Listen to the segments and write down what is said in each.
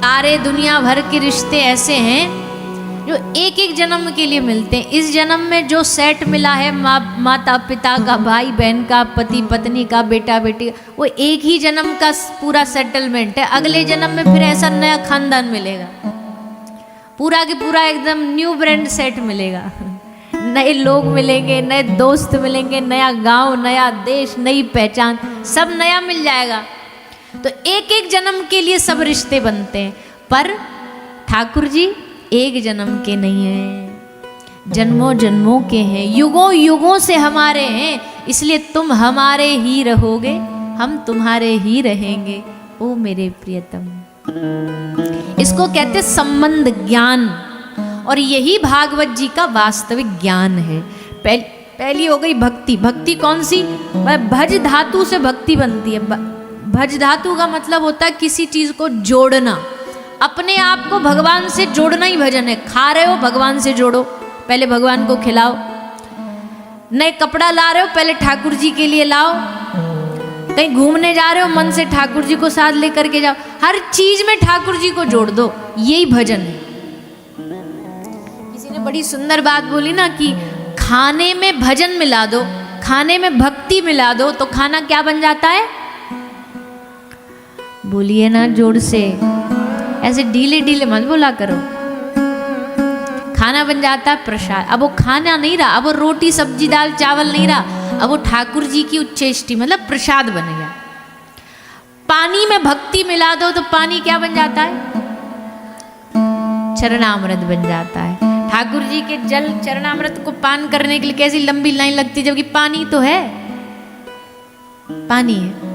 सारे दुनिया भर के रिश्ते ऐसे हैं जो एक एक जन्म के लिए मिलते हैं। इस जन्म में जो सेट मिला है माता पिता का, भाई बहन का, पति पत्नी का, बेटा बेटी, वो एक ही जन्म का पूरा सेटलमेंट है। अगले जन्म में फिर ऐसा नया खानदान मिलेगा, पूरा के पूरा एकदम न्यू ब्रांड सेट मिलेगा। नए लोग मिलेंगे, नए दोस्त मिलेंगे, नया गांव, नया देश, नई पहचान, सब नया मिल जाएगा। तो एक एक जन्म के लिए सब रिश्ते बनते हैं, पर ठाकुर जी एक जन्म के नहीं हैं, जन्मों जन्मों के हैं, युगों युगों से हमारे हैं। इसलिए तुम हमारे ही रहोगे, हम तुम्हारे ही रहेंगे, ओ मेरे प्रियतम। इसको कहते संबंध ज्ञान, और यही भागवत जी का वास्तविक ज्ञान है। पहली हो गई भक्ति। भक्ति कौन सी? भज धातु से भक्ति बनती है। भज धातु का मतलब होता है किसी चीज को जोड़ना, अपने आप को भगवान से जोड़ना ही भजन है। खा रहे हो, भगवान से जोड़ो, पहले भगवान को खिलाओ। नए कपड़ा ला रहे हो, पहले ठाकुर जी के लिए लाओ। कहीं घूमने जा रहे हो, मन से ठाकुर जी को साथ लेकर के जाओ। हर चीज में ठाकुर जी को जोड़ दो, यही भजन है। किसी ने बड़ी सुंदर बात बोली ना कि खाने में भजन मिला दो, खाने में भक्ति मिला दो, तो खाना क्या बन जाता है? बोलिए ना जोर से, ऐसे ढीले ढीले मत बोला करो। खाना बन जाता है प्रसाद। अब वो खाना नहीं रहा, अब वो रोटी सब्जी दाल चावल नहीं रहा, अब वो ठाकुर जी की उच्चेष्टि मतलब प्रसाद बन गया। पानी में भक्ति मिला दो तो पानी क्या बन जाता है? चरणामृत बन जाता है। ठाकुर जी के जल चरणामृत को पान करने के लिए कैसी लंबी लाइन लगती है, जबकि पानी तो है, पानी है।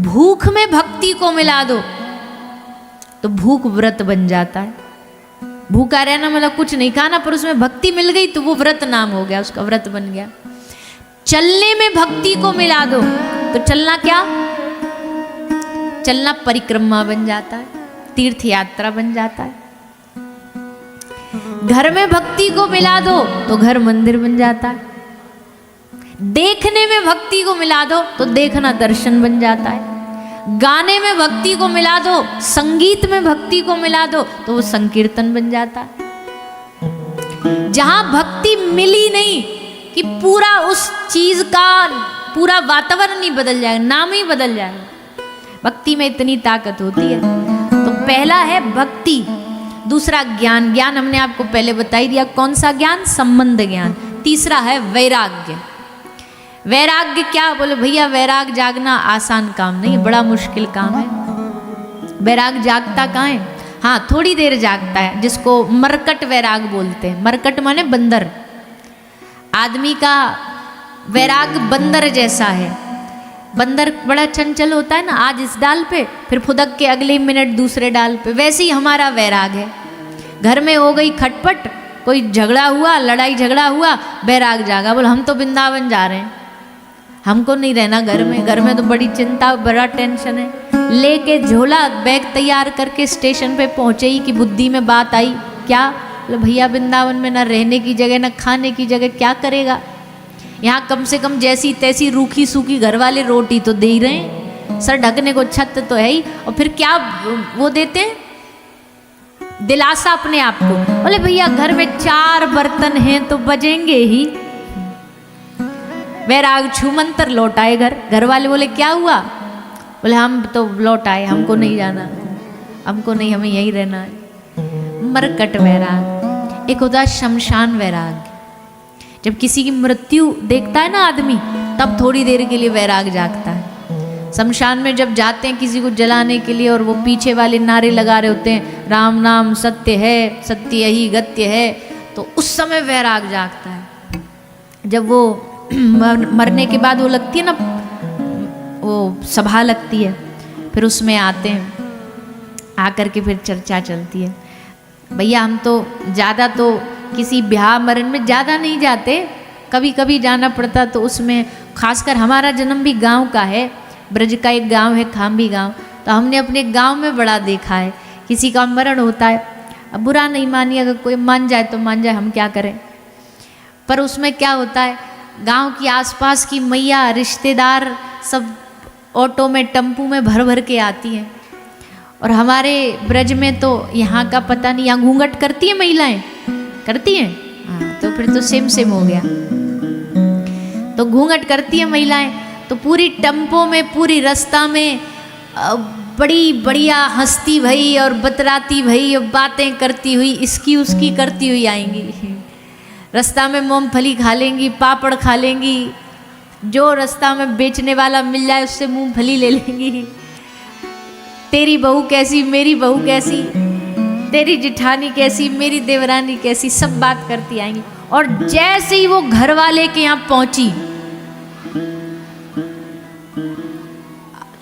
भूख में भक्ति को मिला दो तो भूख व्रत बन जाता है। भूखा रहना मतलब कुछ नहीं खाना, पर उसमें भक्ति मिल गई तो वो व्रत नाम हो गया, उसका व्रत बन गया। चलने में भक्ति को मिला दो तो चलना क्या? चलना परिक्रमा बन जाता है, तीर्थ यात्रा बन जाता है। घर में भक्ति को मिला दो तो घर मंदिर बन जाता है। देखने में भक्ति को मिला दो तो देखना दर्शन बन जाता है। गाने में भक्ति को मिला दो, संगीत में भक्ति को मिला दो तो वो संकीर्तन बन जाता है। जहां भक्ति मिली नहीं कि पूरा उस चीज का पूरा वातावरण ही बदल जाएगा, नाम ही बदल जाएगा। भक्ति में इतनी ताकत होती है। तो पहला है भक्ति, दूसरा ज्ञान। ज्ञान हमने आपको पहले बता ही दिया, कौन सा ज्ञान? संबंध ज्ञान। तीसरा है वैराग्य। वैराग्य क्या? बोले भैया वैराग जागना आसान काम नहीं है, बड़ा मुश्किल काम है। वैराग जागता कहाँ है? हाँ, थोड़ी देर जागता है, जिसको मरकट वैराग बोलते हैं। मरकट माने बंदर। आदमी का वैराग बंदर जैसा है। बंदर बड़ा चंचल होता है ना, आज इस डाल पे, फिर फुदक के अगले मिनट दूसरे डाल पे। वैसे ही हमारा वैराग है। घर में हो गई खटपट, कोई झगड़ा हुआ, लड़ाई झगड़ा हुआ, वैराग जागा, बोले हम तो वृंदावन जा रहे हैं, हमको नहीं रहना घर में। घर में तो बड़ी चिंता, बड़ा टेंशन है। लेके झोला बैग तैयार करके स्टेशन पे पहुंचे ही कि बुद्धि में बात आई, क्या? बोले भैया वृंदावन में ना रहने की जगह, ना खाने की जगह, क्या करेगा? यहाँ कम से कम जैसी तैसी रूखी सूखी घर वाले रोटी तो दे ही रहे हैं, सर ढकने को छत तो है ही, और फिर क्या वो देते हैं? दिलासा अपने आप को। बोले भैया घर में 4 बर्तन हैं तो बजेंगे ही। वैराग छू मंतर लौट आए घर। घर वाले बोले क्या हुआ? बोले हम तो लौट आए, हमको नहीं जाना, हमको नहीं, हमें यहीं रहना है। मरकट वैराग। एक होता है शमशान वैराग। जब किसी की मृत्यु देखता है ना आदमी, तब थोड़ी देर के लिए वैराग जागता है। शमशान में जब जाते हैं किसी को जलाने के लिए, और वो पीछे वाले नारे लगा रहे होते हैं, राम नाम सत्य है, सत्य यही गत्य है, तो उस समय वैराग जागता है। जब वो मरने के बाद वो लगती है ना, वो सभा लगती है, फिर उसमें आते हैं, आकर के फिर चर्चा चलती है। भैया हम तो ज़्यादा तो किसी ब्याह मरण में ज़्यादा नहीं जाते, कभी कभी जाना पड़ता, तो उसमें खासकर हमारा जन्म भी गांव का है। ब्रज का एक गांव है खाम्बी गांव, तो हमने अपने गांव में बड़ा देखा है। किसी का मरण होता है, अब बुरा नहीं मानिए, अगर कोई मान जाए तो मान जाए, हम क्या करें। पर उसमें क्या होता है, गांव की आसपास की मैया रिश्तेदार सब ऑटो में टेम्पू में भर भर के आती हैं, और हमारे ब्रज में तो यहाँ का पता नहीं, यहाँ घूंघट करती है महिलाएं, करती हैं? हाँ, तो फिर तो सेम सेम हो गया। तो घूंघट करती है महिलाएं, तो पूरी टेम्पो में, पूरी रास्ता में बड़ी बढ़िया हंसती भई और बतराती भई और बातें करती हुई, इसकी उसकी करती हुई आएंगी। रास्ता में मूंगफली खा लेंगी, पापड़ खा लेंगी, जो रास्ता में बेचने वाला मिल जाए उससे मूंगफली ले लेंगी। तेरी बहू कैसी, मेरी बहू कैसी, तेरी जिठानी कैसी, मेरी देवरानी कैसी, सब बात करती आएंगी। और जैसे ही वो घर वाले के यहाँ पहुंची,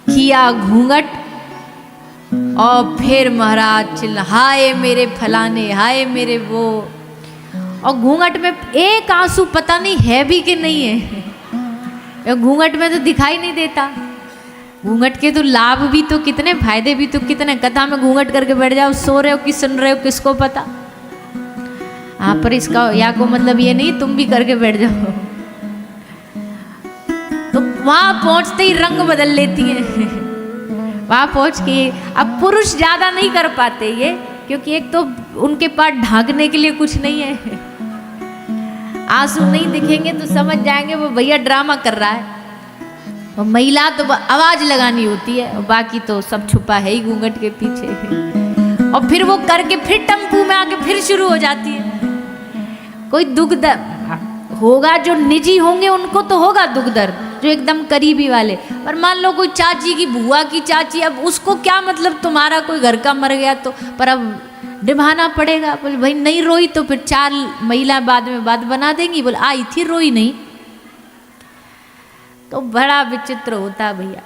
किया घूंघट और फिर महाराज चिल्ला, हाय मेरे फलाने, हाय मेरे वो। और घूंघट में एक आंसू पता नहीं है भी कि नहीं है। घूंघट में तो दिखाई नहीं देता। घूंघट के तो लाभ भी तो कितने, फायदे भी तो कितने। कथा में घूंघट करके बैठ जाओ, सो रहे हो कि सुन रहे हो किसको पता। हाँ, पर इसका या को मतलब ये नहीं तुम भी करके बैठ जाओ। तो वहां पहुंचते ही रंग बदल लेती है। वहां पहुंच के अब पुरुष ज्यादा नहीं कर पाते ये, क्योंकि एक तो उनके पास ढांकने के लिए कुछ नहीं है। आंसू नहीं दिखेंगे तो समझ जाएंगे वो भैया ड्रामा कर रहा है। और महिला तो आवाज लगानी होती है, और बाकी तो सब छुपा है ही घूंघट के पीछे। और फिर वो करके फिर टेम्पू में आके फिर शुरू हो जाती है। कोई दुख दर्द होगा, जो निजी होंगे उनको तो होगा दुख दर्द, जो एकदम करीबी वाले। पर मान लो कोई चाची की, बुआ की चाची, अब उसको क्या मतलब, तुम्हारा कोई घर का मर गया तो, पर अब निभाना पड़ेगा। बोले भाई नहीं रोई तो फिर 4 महिला बाद में बात बना देंगी, बोले आई थी रोई नहीं। तो बड़ा विचित्र होता है भैया।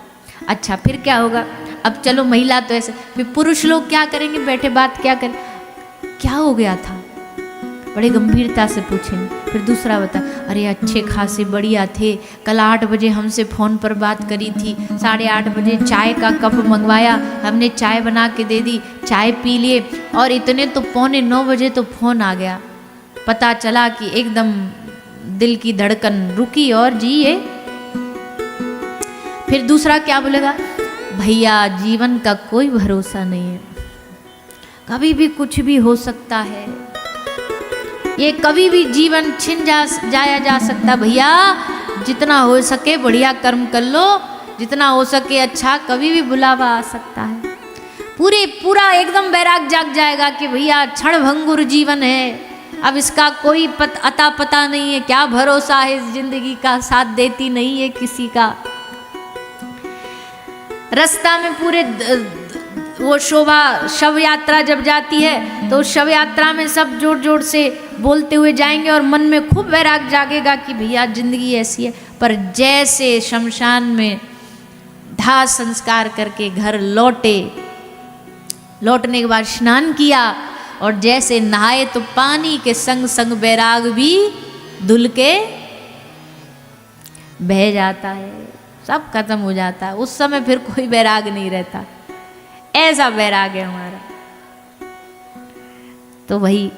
अच्छा फिर क्या होगा? अब चलो महिला तो ऐसे, फिर पुरुष लोग क्या करेंगे, बैठे बात क्या करें, क्या हो गया था, बड़े गंभीरता से पूछेंगे। फिर दूसरा बता, अरे अच्छे खासे बढ़िया थे, कल 8 बजे हमसे फ़ोन पर बात करी थी, 8:30 बजे चाय का कप मंगवाया, हमने चाय बना के दे दी, चाय पी लिए, और इतने तो 8:45 बजे तो फ़ोन आ गया। पता चला कि एकदम दिल की धड़कन रुकी और जी ये। फिर दूसरा क्या बोलेगा, भैया जीवन का कोई भरोसा नहीं है, कभी भी कुछ भी हो सकता है, ये कभी भी जीवन छिन जाया जा सकता। भैया जितना हो सके बढ़िया कर्म कर लो, जितना हो सके अच्छा, कभी भी बुलावा आ सकता है। पूरा एकदम बैराग जाग जाएगा कि भैया क्षण भंगुर जीवन है, अब इसका कोई अता पता नहीं है, क्या भरोसा है इस जिंदगी का, साथ देती नहीं है किसी का। रास्ता में पूरे वो शोभा शव यात्रा जब जाती है तो शव यात्रा में सब जोर जोर से बोलते हुए जाएंगे और मन में खूब वैराग जागेगा कि भैया जिंदगी ऐसी है। पर जैसे शमशान में दाह संस्कार करके घर लौटे, लौटने के बाद स्नान किया और जैसे नहाए तो पानी के संग संग वैराग भी धुल के बह जाता है, सब खत्म हो जाता है। उस समय फिर कोई वैराग नहीं रहता, ऐसा वैराग है हमारा। तो वही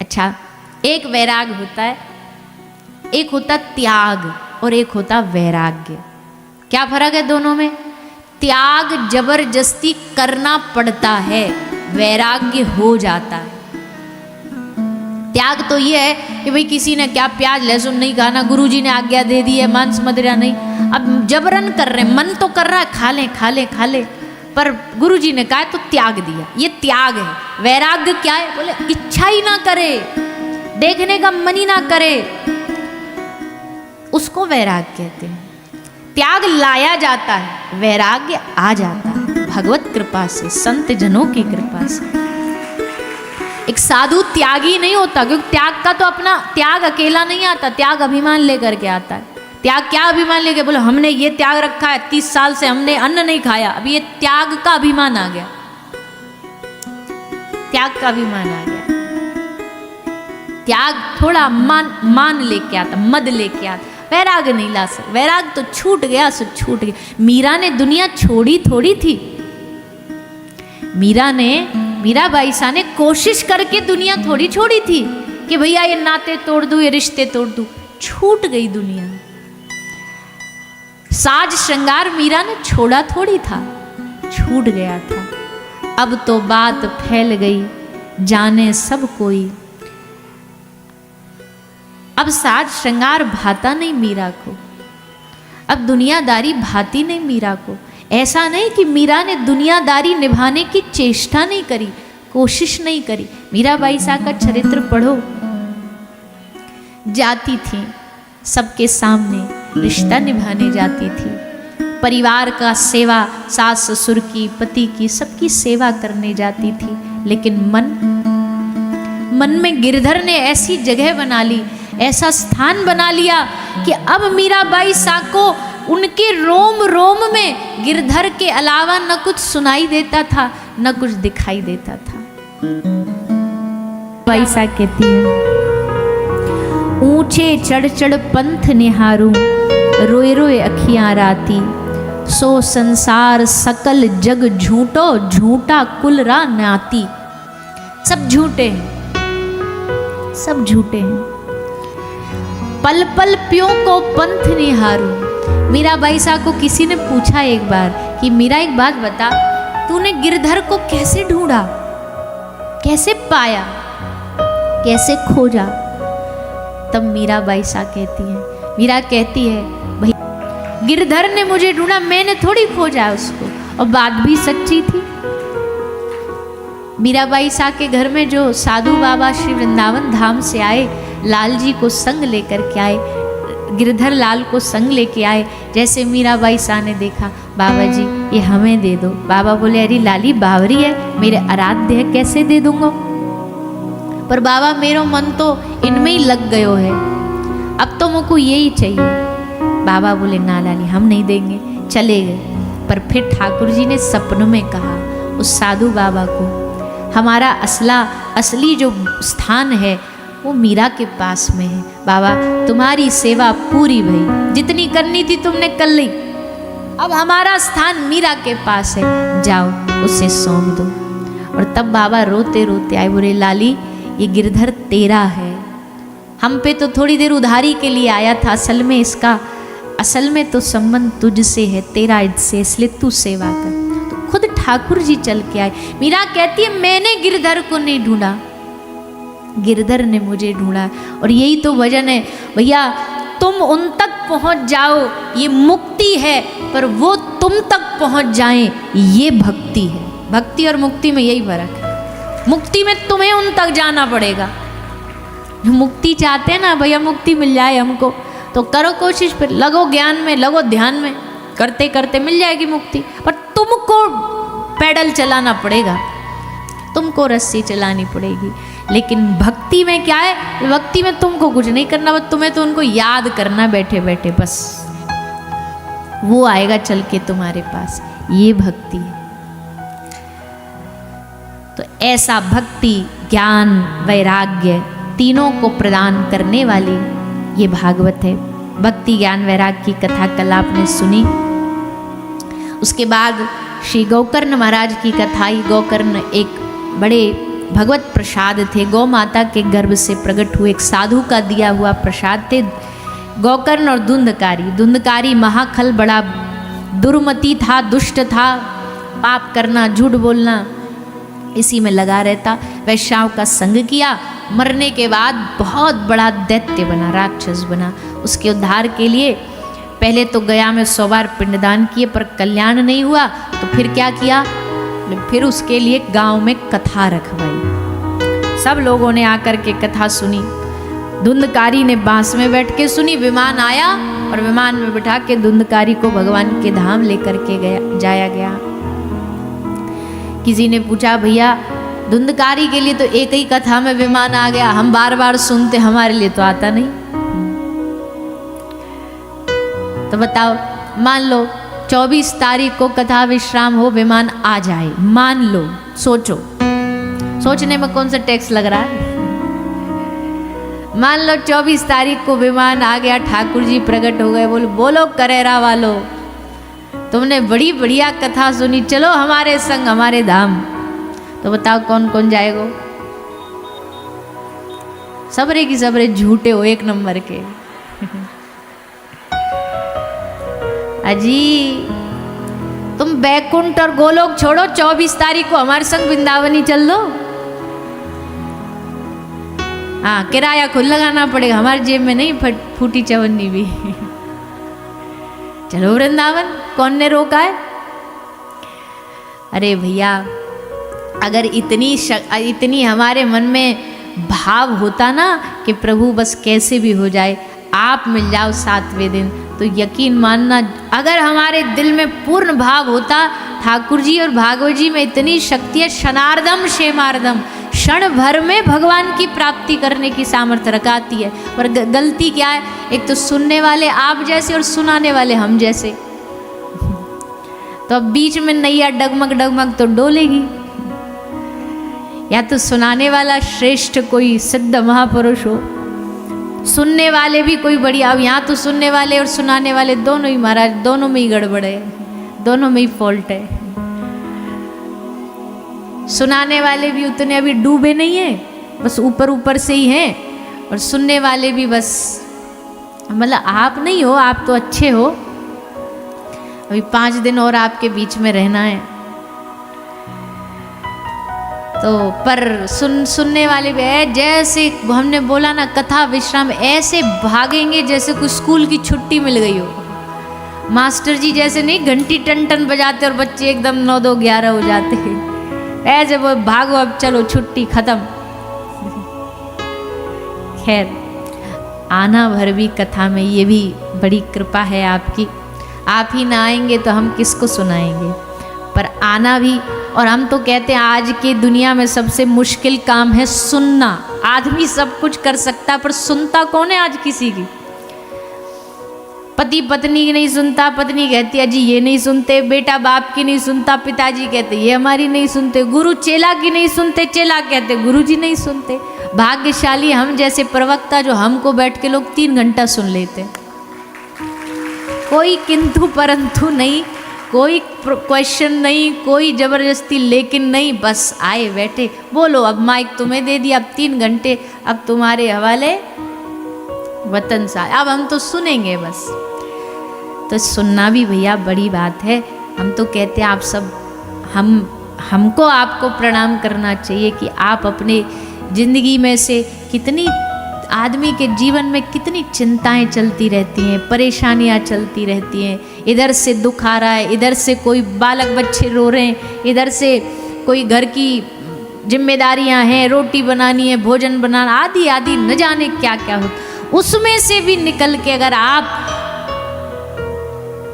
अच्छा, एक वैराग होता है, एक होता त्याग और एक होता वैराग्य। क्या फर्क है दोनों में? त्याग जबरदस्ती करना पड़ता है, वैराग्य हो जाता है। त्याग तो ये है कि भाई किसी ने क्या प्याज लहसुन नहीं खाना, गुरुजी ने आज्ञा दे दी है, मांस मदिरा नहीं, अब जबरन कर रहे, मन तो कर रहा है खा ले खा ले खा ले, पर गुरुजी ने कहा तो त्याग दिया, ये त्याग है। वैराग्य क्या है? बोले इच्छा ही ना करे, देखने का मन ही ना करे, उसको वैराग कहते हैं। त्याग लाया जाता है, वैराग्य आ जाता है भगवत कृपा से, संत जनों की कृपा से। एक साधु त्यागी नहीं होता, क्योंकि त्याग का तो अपना त्याग अकेला नहीं आता, त्याग अभिमान लेकर के आता है। त्याग क्या अभिमान लेके? बोलो हमने ये त्याग रखा है, 30 साल से हमने अन्न नहीं खाया, अब ये त्याग का अभिमान आ गया, त्याग का अभिमान आ गया। त्याग थोड़ा मान लेके आता, मद लेके आता, वैराग नहीं ला सकता। वैराग तो छूट गया सो छूट गया। मीरा ने दुनिया छोड़ी थोड़ी थी, मीराबाई सा ने कोशिश करके दुनिया थोड़ी छोड़ी थी कि भैया ये नाते तोड़ दूं, ये रिश्ते तोड़ दूं। छूट गई दुनिया। साज श्रृंगार मीरा ने छोड़ा थोड़ी था, छूट गया था। अब तो बात फैल गई, जाने सब कोई। अब साज श्रृंगार भाता नहीं मीरा को, अब दुनियादारी भाती नहीं मीरा को। ऐसा नहीं कि मीरा ने दुनियादारी निभाने की चेष्टा नहीं करी, कोशिश नहीं करी। मीराबाई सा का चरित्र पढ़ो, जाती थी सबके सामने, रिश्ता निभाने जाती थी, परिवार का सेवा, सास ससुर की, पति की, सबकी सेवा करने जाती थी। लेकिन मन में गिरधर ने ऐसी जगह बना ली, ऐसा स्थान बना लिया कि अब मीराबाई सा को उनके रोम रोम में गिरधर के अलावा न कुछ सुनाई देता था, न कुछ दिखाई देता था। बाई सा कहती है, ऊंचे चढ़ चढ़ पंथ निहारूं, रोए रोए अखियां राती, सो संसार सकल जग झूठो, झूठा कुल रा नाती। सब झूठे हैं, सब झूठे हैं। पल पल प्यों को पंथ निहारूं। मीराबाई सा को किसी ने पूछा एक बार कि मीरा एक बात बता, तूने गिरधर को कैसे ढूंढा, कैसे पाया, कैसे खोजा? तब मीराबाई सा कहती है, मीरा कहती है, भाई गिरधर ने मुझे ढूंढा, मैंने थोड़ी खोजा उसको। और बात भी सच्ची थी। मीराबाई सा के घर में जो साधु बाबा श्री वृंदावन धाम से आए, लाल जी को संग लेकर के आए, गिरधर लाल को संग लेके आए। जैसे मीराबाई सा ने देखा, बाबा जी ये हमें दे दो। बाबा बोले, अरे लाली बावरी है, मेरे आराध्य है, कैसे दे दूंगा? पर बाबा मेरो मन तो इनमें ही लग गयो है, अब तो मुझको यही चाहिए। बाबा बोले, ना लाली हम नहीं देंगे, चले गए। पर फिर ठाकुर जी ने सपनों में कहा उस साधु बाबा को, हमारा असली जो स्थान है वो मीरा के पास में है। बाबा तुम्हारी सेवा पूरी भई, जितनी करनी थी तुमने कर ली, अब हमारा स्थान मीरा के पास है, जाओ उसे सौंप दो। और तब बाबा रोते रोते आए, बोले लाली ये गिरधर तेरा है, हम पे तो थोड़ी देर उधारी के लिए आया था, असल में तो संबंध तुझसे है, तेरा इससे, इसलिए तू सेवा कर। तो खुद ठाकुर जी चल के आए। मीरा कहती है, मैंने गिरधर को नहीं ढूंढा, गिरधर ने मुझे ढूंढा। और यही तो वजन है भैया, तुम उन तक पहुंच जाओ ये मुक्ति है, पर वो तुम तक पहुंच जाएं ये भक्ति है। भक्ति और मुक्ति में यही फर्क है। मुक्ति में तुम्हें उन तक जाना पड़ेगा। जो मुक्ति चाहते हैं ना, भैया मुक्ति मिल जाए हमको, तो करो कोशिश, फिर लगो ज्ञान में, लगो ध्यान में, करते करते मिल जाएगी मुक्ति। पर तुमको पैडल चलाना पड़ेगा, तुमको रस्सी चलानी पड़ेगी। लेकिन भक्ति में क्या है, भक्ति में तुमको कुछ नहीं करना, बस तुम्हें तो उनको याद करना बैठे बैठे, बस वो आएगा चल के तुम्हारे पास। ये भक्ति है। तो ऐसा भक्ति, ज्ञान, वैराग्य तीनों को प्रदान करने वाली ये भागवत है। भक्ति, ज्ञान, वैराग्य की कथा कल आपने सुनी। उसके बाद श्री गोकर्ण महाराज की कथा आई। गोकर्ण एक बड़े भगवत प्रसाद थे, गौ माता के गर्भ से प्रकट हुए एक साधु का दिया हुआ प्रसाद थे। गोकर्ण और धुंधकारी महाखल बड़ा दुर्मति था, दुष्ट था, पाप करना, झूठ बोलना, इसी में लगा रहता। वैश्याओं का संग किया, मरने के बाद बहुत बड़ा दैत्य बना, राक्षस बना। उसके उद्धार के लिए पहले तो गया में 100 बार पिंडदान किए, पर कल्याण नहीं हुआ। तो फिर क्या किया, फिर उसके लिए गांव में कथा रखवाई। सब लोगों ने आकर के कथा सुनी। धुंधकारी ने बांस में बैठ के सुनी। विमान आया और विमान में बिठा के धुंधकारी को भगवान के धाम लेकर के जाया गया। किसी ने पूछा, भैया धुंधकारी के लिए तो एक ही कथा में विमान आ गया, हम बार बार सुनते, हमारे लिए तो आता नहीं। तो बताओ, मान लो 24 तारीख को कथा विश्राम हो, विमान आ जाए, मान लो, सोचो, सोचने में कौन सा टैक्स लग रहा है। मान लो 24 तारीख को विमान आ गया, ठाकुर जी प्रकट हो गए, बोलो करेरा वालो, तुमने बड़ी बढ़िया कथा सुनी, चलो हमारे संग, हमारे धाम। तो बताओ कौन कौन जाएगा? सबरे की सबरे झूठे हो, एक नंबर के। अजी तुम बैकुंठ और गोलोक छोड़ो, 24 तारीख को हमारे संग वृंदावन ही चल दो। हाँ, किराया खुद लगाना पड़ेगा, हमारी जेब में नहीं फूटी चवन्नी भी। चलो वृंदावन, कौन ने रोका है? अरे भैया, अगर इतनी हमारे मन में भाव होता ना कि प्रभु बस कैसे भी हो जाए आप मिल जाओ 7वें दिन, तो यकीन मानना, अगर हमारे दिल में पूर्ण भाव होता, ठाकुर जी और भागवत जी में इतनी शक्ति है, क्षणार्धम क्षेमार्धम, क्षण भर में भगवान की प्राप्ति करने की सामर्थ्य रखाती है। पर गलती क्या है, एक तो सुनने वाले आप जैसे और सुनाने वाले हम जैसे, तो अब बीच में नैया डगमग डगमग तो डोलेगी। या तो सुनाने वाला श्रेष्ठ कोई सिद्ध महापुरुष हो, सुनने वाले भी कोई बढ़िया। अब यहाँ तो सुनने वाले और सुनाने वाले दोनों ही महाराज, दोनों में ही गड़बड़ है, दोनों में ही फॉल्ट है। सुनाने वाले भी उतने अभी डूबे नहीं हैं, बस ऊपर ऊपर से ही हैं, और सुनने वाले भी बस, मतलब आप नहीं हो, आप तो अच्छे हो, अभी 5 दिन और आपके बीच में रहना है। तो पर सुनने वाले भी है, जैसे हमने बोला ना, कथा विश्राम ऐसे भागेंगे जैसे कोई स्कूल की छुट्टी मिल गई हो। मास्टर जी जैसे नहीं घंटी टन टन बजाते और बच्चे एकदम 9, 2, 11 हो जाते हैं, ऐसे वो भागो अब चलो छुट्टी खत्म। खैर, आना भर भी कथा में, ये भी बड़ी कृपा है आपकी। आप ही ना आएंगे तो हम किसको सुनाएंगे, पर आना भी। और हम तो कहते हैं आज की दुनिया में सबसे मुश्किल काम है सुनना। आदमी सब कुछ कर सकता है, पर सुनता कौन है आज किसी की? पति पत्नी की नहीं सुनता, पत्नी कहती है जी ये नहीं सुनते, बेटा बाप की नहीं सुनता, पिताजी कहते ये हमारी नहीं सुनते, गुरु चेला की नहीं सुनते, चेला कहते गुरु जी नहीं सुनते। भाग्यशाली हम जैसे प्रवक्ता जो हमको बैठ के लोग 3 घंटा सुन लेते, कोई किंतु परंतु नहीं, कोई क्वेश्चन नहीं, कोई जबरदस्ती लेकिन नहीं, बस आए बैठे, बोलो अब माइक तुम्हें दे दिया, अब 3 घंटे अब तुम्हारे हवाले, वतन सा, अब हम तो सुनेंगे बस। तो सुनना भी भैया बड़ी बात है। हम तो कहते हैं आप सब, हमको आपको प्रणाम करना चाहिए कि आप अपने जिंदगी में से कितनी, आदमी के जीवन में कितनी चिंताएं चलती रहती हैं, परेशानियां चलती रहती हैं, इधर से दुख आ रहा है, इधर से कोई बालक बच्चे रो रहे हैं, इधर से कोई घर की जिम्मेदारियां हैं, रोटी बनानी है, भोजन बनाना, आदि आदि न जाने क्या क्या हो। उसमें से भी निकल के अगर आप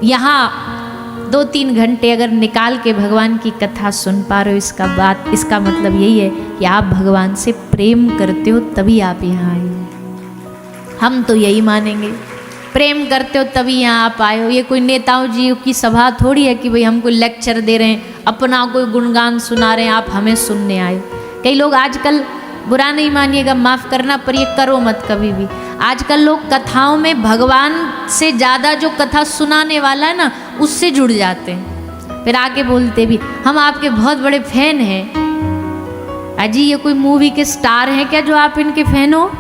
यहाँ 2-3 घंटे अगर निकाल के भगवान की कथा सुन पा रहे हो, इसका मतलब यही है कि आप भगवान से प्रेम करते हो, तभी आप यहाँ आए हो। हम तो यही मानेंगे, प्रेम करते हो तभी यहाँ आप आए हो। ये कोई नेताओं जी की सभा थोड़ी है कि भाई हमको लेक्चर दे रहे हैं, अपना कोई गुणगान सुना रहे हैं, आप हमें सुनने आए हो। कई लोग आजकल, बुरा नहीं मानिएगा, माफ़ करना, पर ये करो मत कभी भी। आजकल लोग कथाओं में भगवान से ज़्यादा जो कथा सुनाने वाला है ना, उससे जुड़ जाते हैं, फिर आके बोलते भी हम आपके बहुत बड़े फैन हैं। अजी ये कोई मूवी के स्टार हैं क्या जो आप इनके फैन हो?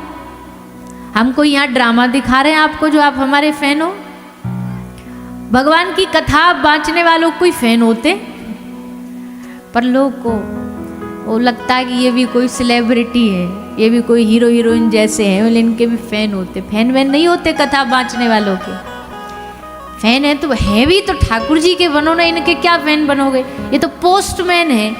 हमको यहाँ ड्रामा दिखा रहे हैं आपको जो आप हमारे फैन हो? भगवान की कथा बाँचने वालों कोई फैन होते? पर लोग को वो लगता है कि ये भी कोई सेलिब्रिटी है, ये भी कोई हीरो हीरोइन जैसे हैं, बोले इनके भी फैन होते। फैन वैन नहीं होते कथा बाँचने वालों के। फैन है तो है भी तो ठाकुर जी के बनो ना, इनके क्या फैन बनोगे? ये तो पोस्टमैन है।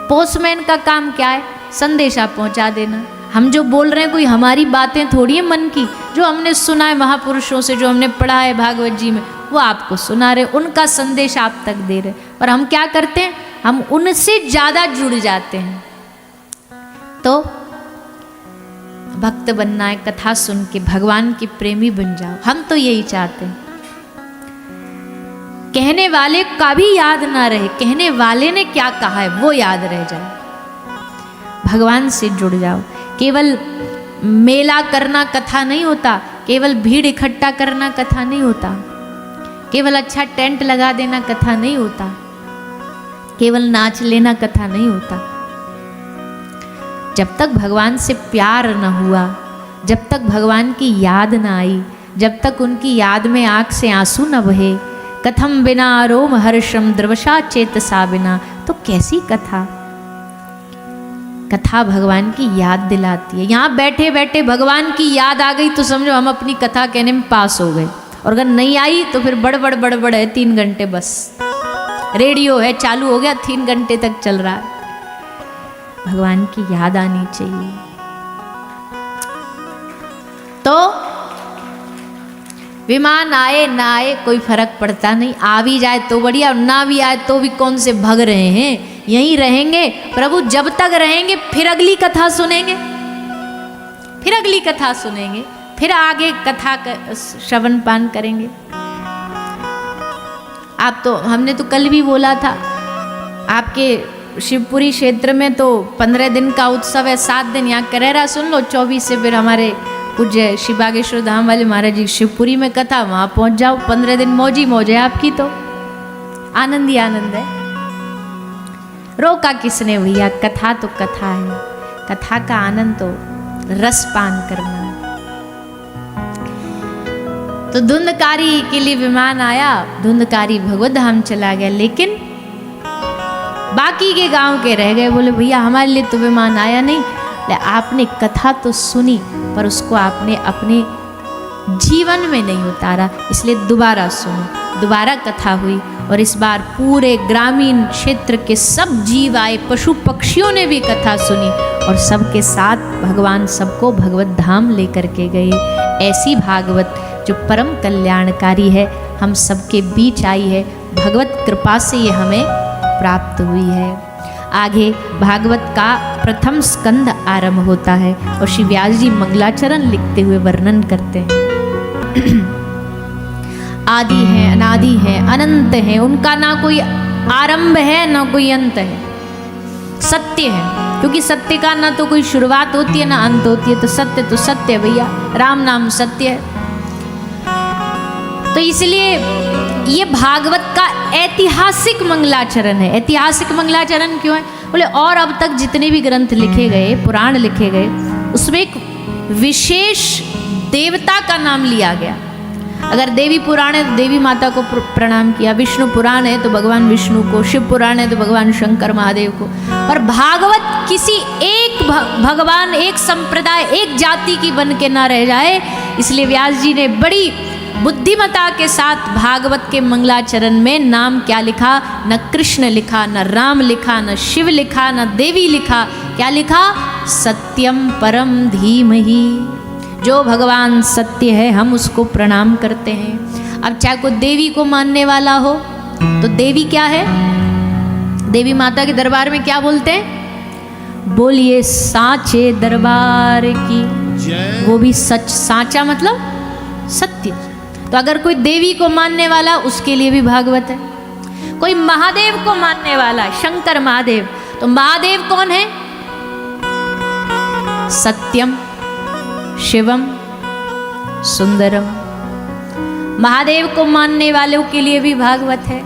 पोस्टमैन का काम क्या है? संदेशा पहुंचा देना। हम जो बोल रहे हैं कोई हमारी बातें थोड़ी है मन की, जो हमने सुना है महापुरुषों से, जो हमने पढ़ा है भागवत जी में, वो आपको सुना रहे, उनका संदेश आप तक दे रहे। पर हम क्या करते हैं, हम उनसे ज़्यादा जुड़ जाते हैं। तो भक्त बनना है, कथा सुन के भगवान के प्रेमी बन जाओ, हम तो यही चाहते हैं। कहने वाले का भी याद ना रहे, कहने वाले ने क्या कहा है वो याद रह जाए। भगवान से जुड़ जाओ। केवल मेला करना कथा नहीं होता, केवल भीड़ इकट्ठा करना कथा नहीं होता, केवल अच्छा टेंट लगा देना कथा नहीं होता, केवल नाच लेना कथा नहीं होता। जब तक भगवान से प्यार न हुआ, जब तक भगवान की याद न आई, जब तक उनकी याद में आँख से आंसू न बहे, कथम बिना रोम हर्षम द्रवशा चेतसा बिना। तो कैसी कथा, कथा भगवान की याद दिलाती है। यहाँ बैठे बैठे भगवान की याद आ गई तो समझो हम अपनी कथा कहने में पास हो गए, और अगर नहीं आई तो फिर बड़बड़ है 3 घंटे, बस रेडियो है चालू हो गया 3 घंटे तक चल रहा है। भगवान की याद आनी चाहिए। तो विमान आए ना आए कोई फर्क पड़ता नहीं, आ भी जाए तो बढ़िया, ना भी आए तो भी कौन से भग रहे हैं, यहीं रहेंगे प्रभु जब तक रहेंगे, फिर अगली कथा सुनेंगे, फिर अगली कथा सुनेंगे, फिर आगे कथा श्रवण पान करेंगे। आप तो, हमने तो कल भी बोला था, आपके शिवपुरी क्षेत्र में तो 15 दिन का उत्सव है, 7 दिन यहाँ करेरा सुन लो, 24 से फिर हमारे पूज्य श्री बागेश्वर धाम वाले महाराज जी शिवपुरी में कथा, वहां पहुंच जाओ, 15 दिन मौजी मौज है आपकी, तो आनंद ही आनंद है। रोका किसने भैया, कथा तो कथा है, कथा का आनंद तो रस पान करना। तो धुंधकारी के लिए विमान आया, धुंधकारी भगवत धाम चला गया, लेकिन बाकी के गांव के रह गए, बोले भैया हमारे लिए तो विमान आया नहीं, आपने कथा तो सुनी पर उसको आपने अपने जीवन में नहीं उतारा, इसलिए दोबारा सुनो। दोबारा कथा हुई और इस बार पूरे ग्रामीण क्षेत्र के सब जीव आए, पशु पक्षियों ने भी कथा सुनी और सबके साथ भगवान सबको भगवत धाम लेकर के गए। ऐसी भागवत जो परम कल्याणकारी है, हम सबके बीच आई है, भगवत कृपा से ये हमें प्राप्त हुई है। आगे भागवत का प्रथम स्कंद आरंभ होता है और श्री व्यास जी मंगलाचरण लिखते हुए वर्णन करते हैं। आदि है, अनादि है, अनंत है, उनका ना कोई आरंभ है ना कोई अंत है, सत्य है, क्योंकि सत्य का ना तो कोई शुरुआत होती है ना अंत होती है, तो सत्य है भैया, राम नाम सत्य है। तो इसलिए ये भागवत का ऐतिहासिक मंगलाचरण है। ऐतिहासिक मंगलाचरण क्यों है, बोले और अब तक जितने भी ग्रंथ लिखे गए, पुराण लिखे गए, उसमें एक विशेष देवता का नाम लिया गया। अगर देवी पुराण है तो देवी माता को प्रणाम किया, विष्णु पुराण है तो भगवान विष्णु को, शिव पुराण है तो भगवान शंकर महादेव को, पर भागवत किसी एक भगवान, एक संप्रदाय, एक जाति की बन के ना रह जाए, इसलिए व्यास जी ने बड़ी बुद्धिमता के साथ भागवत के मंगलाचरण में नाम क्या लिखा, न कृष्ण लिखा, न राम लिखा, न शिव लिखा, न देवी लिखा, क्या लिखा, सत्यम परम धीमहि। जो भगवान सत्य है हम उसको प्रणाम करते हैं। अब चाहे कोई देवी को मानने वाला हो तो देवी क्या है, देवी माता के दरबार में क्या बोलते हैं, बोलिए साचे दरबार की, वो भी सच, साचा मतलब सत्य। तो अगर कोई देवी को मानने वाला उसके लिए भी भागवत है। कोई महादेव को मानने वाला, शंकर महादेव, तो महादेव कौन है, सत्यम शिवम सुंदरम। महादेव को मानने वालों के लिए भी भागवत है।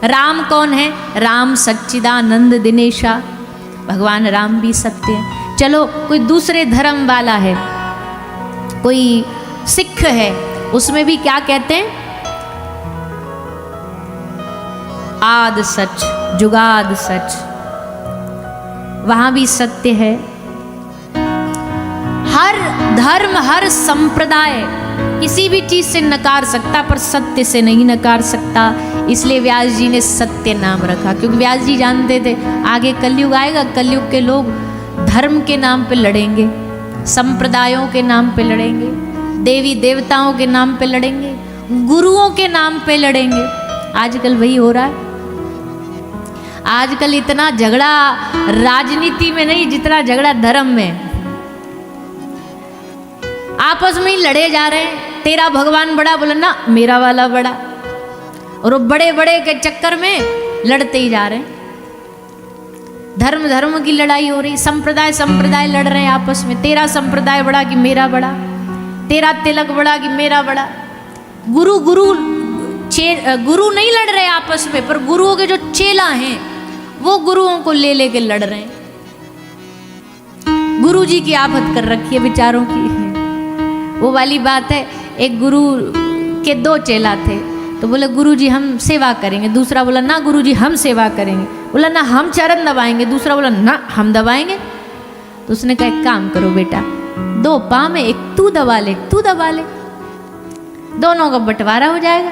राम कौन है, राम सच्चिदानंद दिनेशा, भगवान राम भी सत्य है। चलो कोई दूसरे धर्म वाला है, कोई सिख है, उसमें भी क्या कहते हैं, आद सच जुगाद सच, वहां भी सत्य है। हर धर्म, हर संप्रदाय किसी भी चीज से नकार सकता पर सत्य से नहीं नकार सकता, इसलिए व्यास जी ने सत्य नाम रखा, क्योंकि व्यास जी जानते थे आगे कलयुग आएगा, कलयुग के लोग धर्म के नाम पे लड़ेंगे, संप्रदायों के नाम पे लड़ेंगे, देवी देवताओं के नाम पे लड़ेंगे, गुरुओं के नाम पे लड़ेंगे। आजकल वही हो रहा है। आजकल इतना झगड़ा राजनीति में नहीं जितना झगड़ा धर्म में, आपस में ही लड़े जा रहे हैं। तेरा भगवान बड़ा, बोला ना मेरा वाला बड़ा, और वो बड़े बड़े के चक्कर में लड़ते ही जा रहे हैं। धर्म धर्म की लड़ाई हो रही, संप्रदाय संप्रदाय लड़ रहे हैं आपस में, तेरा संप्रदाय बड़ा कि मेरा बड़ा, तेरा तिलक बड़ा कि मेरा बड़ा। गुरु गुरु गुरु नहीं लड़ रहे आपस में, पर गुरुओं के जो चेला हैं वो गुरुओं को ले लेके लड़ रहे हैं। गुरु जी की आफत कर रखी है बेचारों की। वो वाली बात है, एक गुरु के 2 चेला थे, तो बोले गुरुजी हम सेवा करेंगे। दूसरा बोला ना गुरुजी हम सेवा करेंगे। बोला ना हम चरण दबाएंगे। दूसरा बोला ना हम दबाएंगे। तो उसने कहा एक काम करो बेटा, 2 पाँव में एक तू दबा ले, एक तू दबा ले, दोनों का बंटवारा हो जाएगा।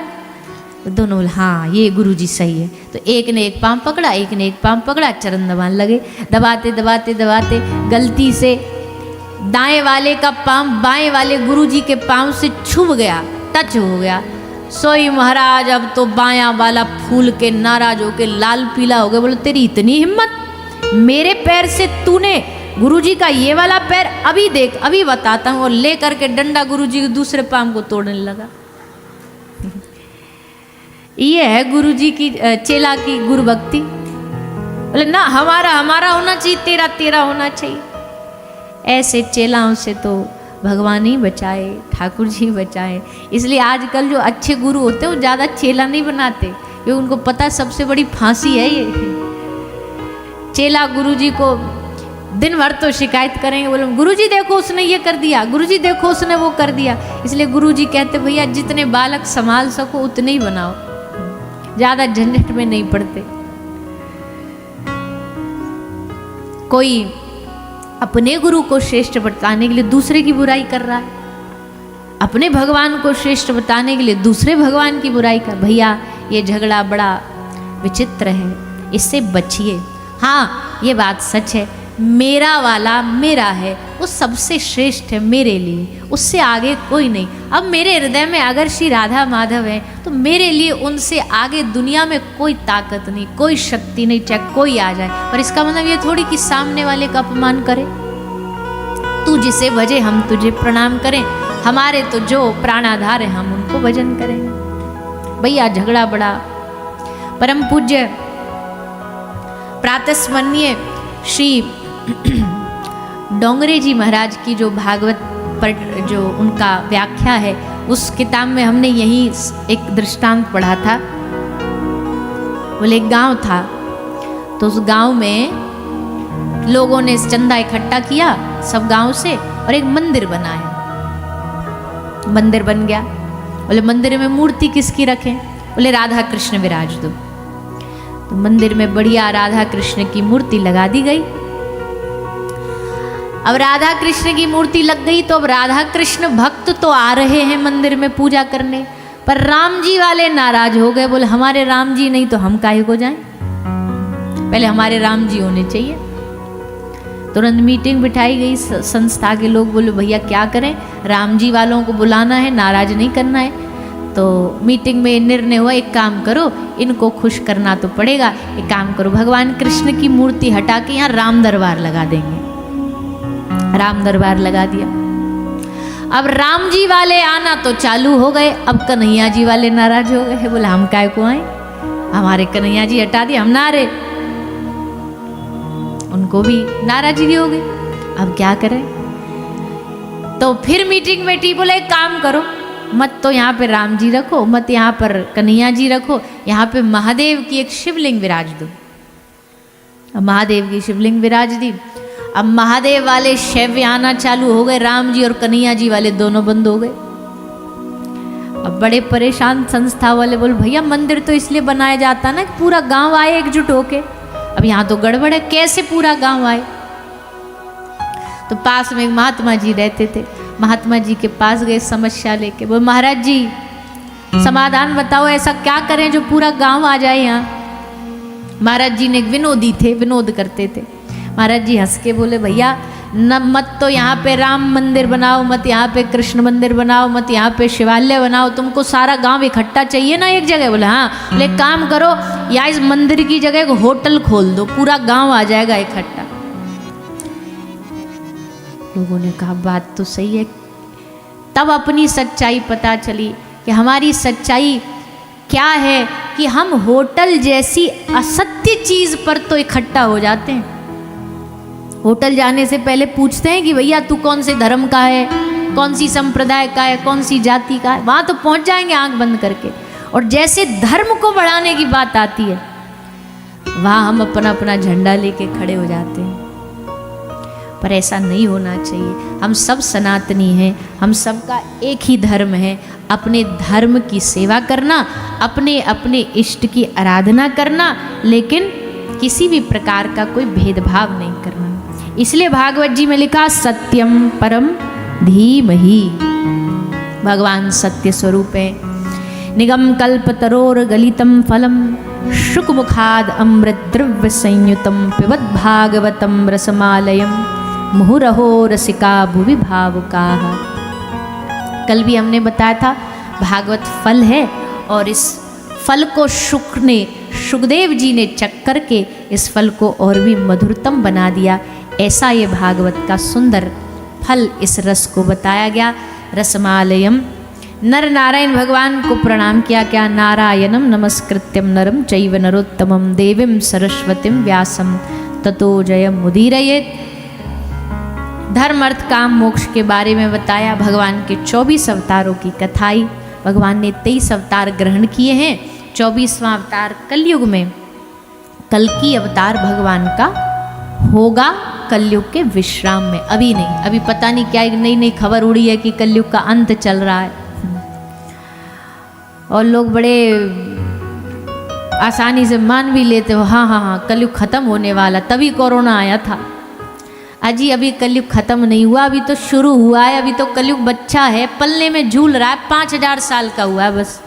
तो दोनों बोले हाँ ये गुरुजी सही है। तो एक ने एक पाँव पकड़ा, एक ने एक पाँव पकड़ा, चरण दबाने लगे। दबाते दबाते दबाते गलती से दाएं वाले का पाँव बाएं वाले गुरुजी के पाँव से छू गया, टच हो गया। सोई महाराज अब तो बायां वाला फूल के नाराज होके लाल पीला हो गया। बोले तेरी इतनी हिम्मत, मेरे पैर से तूने गुरुजी का ये वाला पैर, अभी देख अभी बताता हूँ। और ले करके डंडा गुरुजी के दूसरे पाँव को तोड़ने लगा। ये है गुरुजी की चेला की गुरु भक्ति। बोले ना हमारा हमारा होना चाहिए, तेरा तेरा होना चाहिए। ऐसे चेलाओं से तो भगवान ही बचाए, ठाकुर जी बचाए। इसलिए आजकल जो अच्छे गुरु होते हैं वो ज़्यादा चेला नहीं बनाते, क्योंकि उनको पता सबसे बड़ी फांसी है ये। चेला गुरुजी को दिन भर तो शिकायत करेंगे, बोले गुरुजी देखो उसने ये कर दिया, गुरुजी देखो उसने वो कर दिया। इसलिए गुरुजी कहते भैया जितने बालक संभाल सको उतने ही बनाओ, ज़्यादा झंझट में नहीं पड़ते। कोई अपने गुरु को श्रेष्ठ बताने के लिए दूसरे की बुराई कर रहा है, अपने भगवान को श्रेष्ठ बताने के लिए दूसरे भगवान की बुराई कर। भैया ये झगड़ा बड़ा विचित्र है, इससे बचिए। हाँ ये बात सच है, मेरा वाला मेरा है, वो सबसे श्रेष्ठ है मेरे लिए, उससे आगे कोई नहीं। अब मेरे हृदय में अगर श्री राधा माधव है तो मेरे लिए उनसे आगे दुनिया में कोई ताकत नहीं, कोई शक्ति नहीं, चाहे कोई आ जाए। पर इसका मतलब ये थोड़ी कि सामने वाले का अपमान करें। तू जिसे भजे हम तुझे प्रणाम करें, हमारे तो जो प्राणाधार है हम उनको भजन करेंगे। भैया झगड़ा बड़ा। परम पूज्य प्रातस्मरणीय श्री डोंगरे जी महाराज की जो भागवत पर जो उनका व्याख्या है, उस किताब में हमने यही एक दृष्टांत पढ़ा था। बोले एक गांव था, तो उस गांव में लोगों ने चंदा इकट्ठा किया सब गांव से और एक मंदिर बनाया। मंदिर बन गया। बोले मंदिर में मूर्ति किसकी रखें? बोले राधा कृष्ण विराज दो। तो मंदिर में बढ़िया राधा कृष्ण की मूर्ति लगा दी गई। अब राधा कृष्ण की मूर्ति लग गई तो अब राधा कृष्ण भक्त तो आ रहे हैं मंदिर में पूजा करने, पर राम जी वाले नाराज हो गए। बोले हमारे राम जी नहीं तो हम काहे को जाएं, पहले हमारे राम जी होने चाहिए। तुरंत मीटिंग बिठाई गई, संस्था के लोग बोले भैया क्या करें, राम जी वालों को बुलाना है, नाराज नहीं करना है। तो मीटिंग में निर्णय हुआ एक काम करो, इनको खुश करना तो पड़ेगा। एक काम करो, भगवान कृष्ण की मूर्ति हटा के यहाँ राम दरबार लगा देंगे। राम दरबार लगा दिया। अब राम जी वाले आना तो चालू हो गए, अब कन्हैया जी वाले नाराज हो गए। बोले हम काय को आए, हमारे कन्हैया जी हटा दिए, हम ना रहे। उनको भी नाराजगी हो गई, अब क्या करें। तो फिर मीटिंग बैठी, बोले एक काम करो, मत तो यहाँ पे राम जी रखो, मत यहाँ पर कन्हैया जी रखो, यहाँ पे महादेव की एक शिवलिंग विराज दो। अब महादेव की शिवलिंग विराज दी। अब महादेव वाले शैव्य आना चालू हो गए, राम जी और कन्हैया जी वाले दोनों बंद हो गए। अब बड़े परेशान संस्था वाले बोले भैया मंदिर तो इसलिए बनाया जाता ना कि पूरा गांव आए एकजुट होके, अब यहाँ तो गड़बड़ है, कैसे पूरा गांव आए। तो पास में एक महात्मा जी रहते थे, महात्मा जी के पास गए समस्या लेके। बोले महाराज जी समाधान बताओ, ऐसा क्या करें जो पूरा गांव आ जाए यहाँ। महाराज जी ने एक विनोदी थे, विनोद करते थे। महाराज जी हंस के बोले भैया न मत तो यहाँ पे राम मंदिर बनाओ, मत यहाँ पे कृष्ण मंदिर बनाओ, मत यहाँ पे शिवालय बनाओ, तुमको सारा गांव इकट्ठा चाहिए ना एक जगह। बोले हाँ, बोले काम करो या इस मंदिर की जगह एक होटल खोल दो, पूरा गांव आ जाएगा इकट्ठा। लोगों ने कहा बात तो सही है। तब अपनी सच्चाई पता चली कि हमारी सच्चाई क्या है कि हम होटल जैसी असत्य चीज पर तो इकट्ठा हो जाते हैं। होटल जाने से पहले पूछते हैं कि भैया तू कौन से धर्म का है, कौन सी संप्रदाय का है, कौन सी जाति का है। वहां तो पहुंच जाएंगे आंख बंद करके। और जैसे धर्म को बढ़ाने की बात आती है वहां हम अपना अपना झंडा लेके खड़े हो जाते हैं। पर ऐसा नहीं होना चाहिए। हम सब सनातनी हैं, हम सबका एक ही धर्म है, अपने धर्म की सेवा करना, अपने अपने इष्ट की आराधना करना, लेकिन किसी भी प्रकार का कोई भेदभाव नहीं करना। इसलिए भागवत जी में लिखा सत्यम परम धीमहि, भगवान सत्य स्वरूप है। निगम कल्प तरोर गलितम फलम शुकमुखाद अमृत द्रव्य संयुतम पिबत भागवतम रसमालयम मुहुरहो रसिका भुवि भावुकाः। कल भी हमने बताया था भागवत फल है, और इस फल को सुखदेव जी ने चख करके इस फल को और भी मधुरतम बना दिया। ऐसा ये भागवत का सुंदर फल, इस रस को बताया गया। रसमालयम, नर नारायण भगवान को प्रणाम किया क्या? नारायणम नमस्कृत्यम नरम चैव नरोत्तमम देवीं सरस्वतीं व्यासम ततो जयम मुदीरयेत्। धर्म अर्थ काम मोक्ष के बारे में बताया। भगवान के 24 अवतारों की कथाई। भगवान ने 23 अवतार ग्रहण किए हैं। 24वां अवतार कलयुग में, कल्कि अवतार भगवान का होगा कलयुग के विश्राम में, अभी नहीं। अभी पता नहीं क्या नई नई खबर उड़ी है कि कलयुग का अंत चल रहा है, और लोग बड़े आसानी से मान भी लेते हो, हाँ हाँ हाँ कलयुग खत्म होने वाला, तभी कोरोना आया था। अजी अभी कलयुग खत्म नहीं हुआ, अभी तो शुरू हुआ है। अभी तो कलयुग बच्चा है, पलने में झूल रहा है। 5000 साल का हुआ है बस।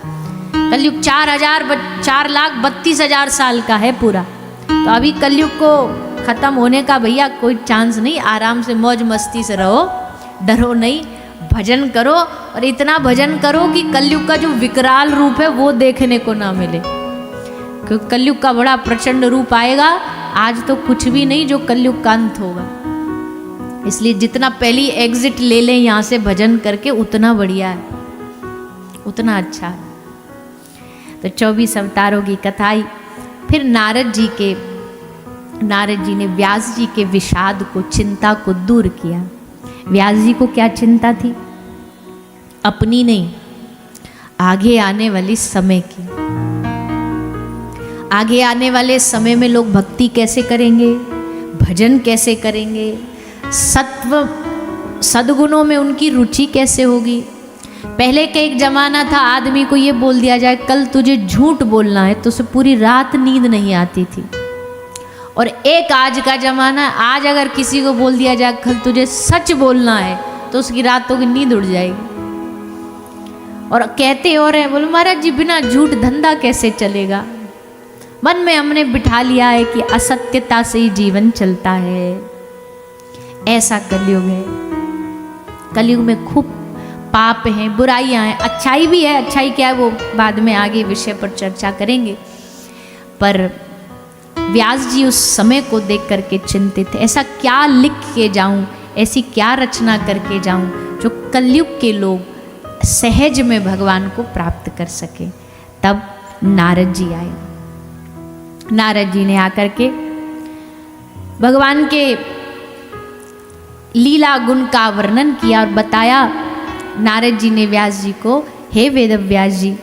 कलयुग 4,32,000 साल का है पूरा। तो अभी कलयुग को खत्म होने का भैया कोई चांस नहीं। आराम से मौज मस्ती से रहो, डरो नहीं, भजन करो, और इतना भजन करो कि कलयुग का जो विकराल रूप है वो देखने को ना मिले। क्योंकि कलयुग का बड़ा प्रचंड रूप आएगा। आज तो कुछ भी नहीं जो कलयुग का अंत होगा। इसलिए जितना पहली एग्जिट ले लें यहाँ से भजन करके, उतना बढ़िया है, उतना अच्छा है। तो 24 अवतारों की कथाई। फिर नारद जी ने व्यास जी के विषाद को, चिंता को दूर किया। व्यास जी को क्या चिंता थी? अपनी नहीं, आगे आने वाली समय की। आगे आने वाले समय में लोग भक्ति कैसे करेंगे, भजन कैसे करेंगे, सद्गुणों में उनकी रुचि कैसे होगी। पहले का एक जमाना था, आदमी को ये बोल दिया जाए कल तुझे झूठ बोलना है तो उसे पूरी रात नींद नहीं आती थी। और एक आज का जमाना, आज अगर किसी को बोल दिया जाए कल तुझे सच बोलना है तो उसकी रातों की नींद उड़ जाएगी। और कहते और हैं, बोले महाराज जी बिना झूठ धंधा कैसे चलेगा। मन में हमने बिठा लिया है कि असत्यता से ही जीवन चलता है। ऐसा कलयुग है। कलयुग में खूब पाप हैं, बुराइयां हैं, अच्छाई भी है। अच्छाई क्या है वो बाद में आगे विषय पर चर्चा करेंगे। पर व्यास जी उस समय को देख करके चिंतित थे, ऐसा क्या लिख के जाऊं, ऐसी क्या रचना करके जाऊं जो कलयुग के लोग सहज में भगवान को प्राप्त कर सके। तब नारद जी आए। नारद जी ने आकर के भगवान के लीला गुण का वर्णन किया और बताया। नारद जी ने व्यास जी को, हे वेदव्यास जी,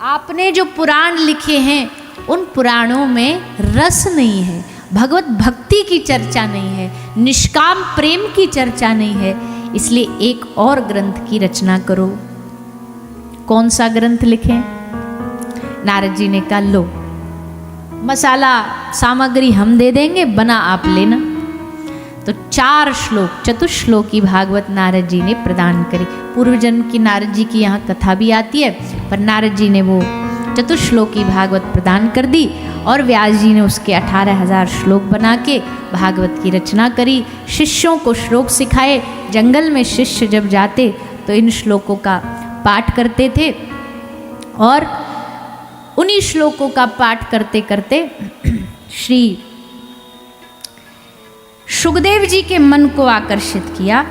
आपने जो पुराण लिखे हैं उन पुराणों में रस नहीं है, भगवत भक्ति की चर्चा नहीं है, निष्काम प्रेम की चर्चा नहीं है। इसलिए एक और ग्रंथ की रचना करो। कौन सा ग्रंथ लिखें? नारद जी ने कहा लो, मसाला सामग्री हम दे देंगे, बना आप लेना। तो 4 श्लोक, चतुश्लोकी भागवत नारद जी ने प्रदान करी। पूर्व जन्म की नारद जी की यहाँ कथा भी आती है, पर नारद जी ने वो चतुश्लोकी भागवत प्रदान कर दी। और व्यास जी ने उसके 18,000 श्लोक बना के भागवत की रचना करी। शिष्यों को श्लोक सिखाए। जंगल में शिष्य जब जाते तो इन श्लोकों का पाठ करते थे, और उन्हीं श्लोकों का पाठ करते करते श्री सुखदेव जी के मन को आकर्षित किया।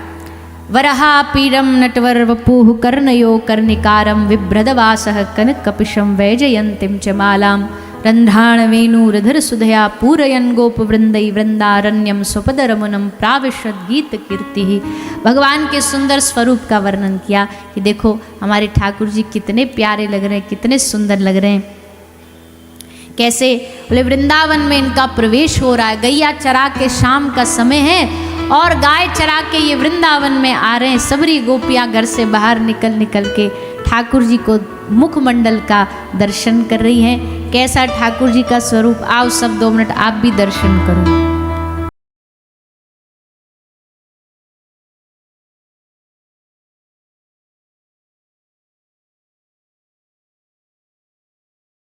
वरहा पीडम नटवर वपुः कर्णयो कर्णिकारं विभ्रदवासः कनकपिशं वैजयन्तीं च मालां रन्ध्राण वेणुरधर सुधया पूरयन् गोपवृन्दै वृन्दारण्यं स्वपदरमणं प्राविशद गीत कीर्ति। भगवान के सुंदर स्वरूप का वर्णन किया कि देखो हमारे ठाकुर जी कितने प्यारे लग रहे हैं, कितने सुंदर लग रहे हैं। कैसे? बोले वृंदावन में इनका प्रवेश हो रहा है। गैया चरा के शाम का समय है और गाय चरा के ये वृंदावन में आ रहे हैं। सबरी गोपियां घर से बाहर निकल निकल के ठाकुर जी को मुखमंडल का दर्शन कर रही हैं। कैसा ठाकुर जी का स्वरूप, आओ सब 2 मिनट आप भी दर्शन करो।